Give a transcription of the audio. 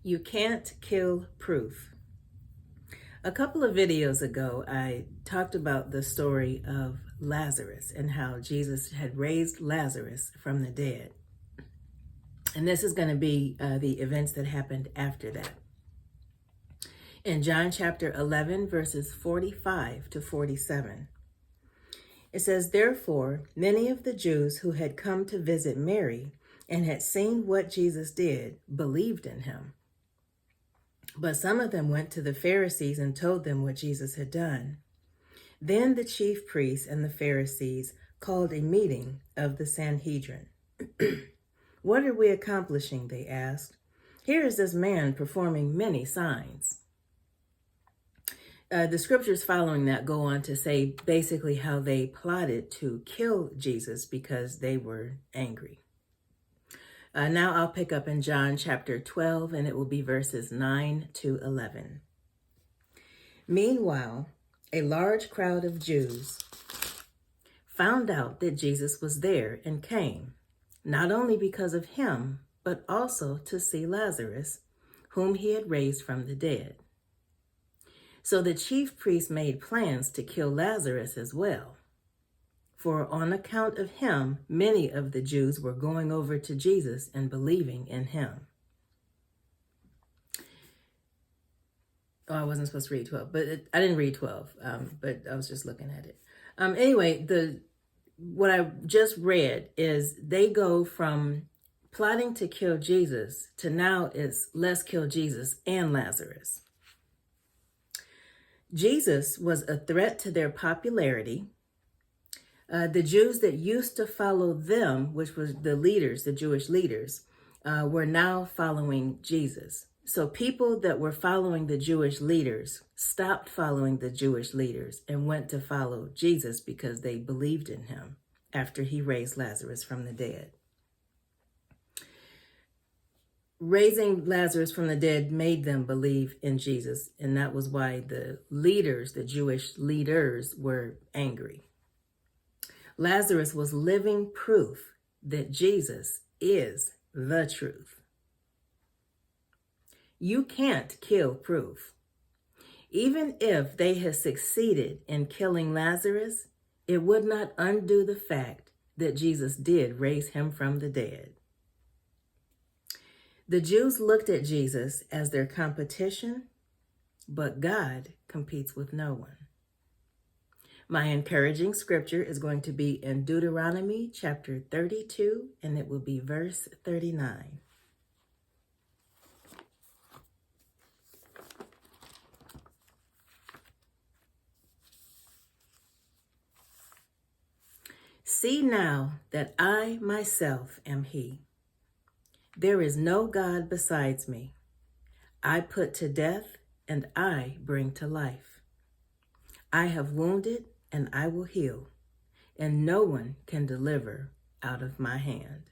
You can't kill proof. A couple of videos ago, I talked about the story of Lazarus and how Jesus had raised Lazarus from the dead. And this is going to be the events that happened after that. In John chapter 11, verses 45 to 47, it says, "Therefore, many of the Jews who had come to visit Mary and had seen what Jesus did believed in him. But some of them went to the Pharisees and told them what Jesus had done. Then the chief priests and the Pharisees called a meeting of the Sanhedrin. 'What are we accomplishing?' they asked. 'Here is this man performing many signs.'" The scriptures following that go on to say basically how they plotted to kill Jesus because they were angry. Now I'll pick up in John chapter 12, and it will be verses 9 to 11. "Meanwhile, a large crowd of Jews found out that Jesus was there and came, not only because of him, but also to see Lazarus, whom he had raised from the dead. So the chief priests made plans to kill Lazarus as well. For on account of him, many of the Jews were going over to Jesus and believing in him." Oh, I wasn't supposed to read 12, but I didn't read 12, but I was just looking at it. Anyway, what I just read is they go from plotting to kill Jesus to now it's let's kill Jesus and Lazarus. Jesus was a threat to their popularity. The Jews that used to follow them, which was the leaders, the Jewish leaders, were now following Jesus. So people that were following the Jewish leaders stopped following the Jewish leaders and went to follow Jesus because they believed in him after he raised Lazarus from the dead. Raising Lazarus from the dead made them believe in Jesus, and that was why the leaders, the Jewish leaders, were angry. Lazarus was living proof that Jesus is the truth. You can't kill proof. Even if they had succeeded in killing Lazarus, it would not undo the fact that Jesus did raise him from the dead. The Jews looked at Jesus as their competition, but God competes with no one. My encouraging scripture is going to be in Deuteronomy chapter 32, and it will be verse 39. "See now that I myself am he. There is no God besides me. I put to death and I bring to life. I have wounded and I will heal, and no one can deliver out of my hand."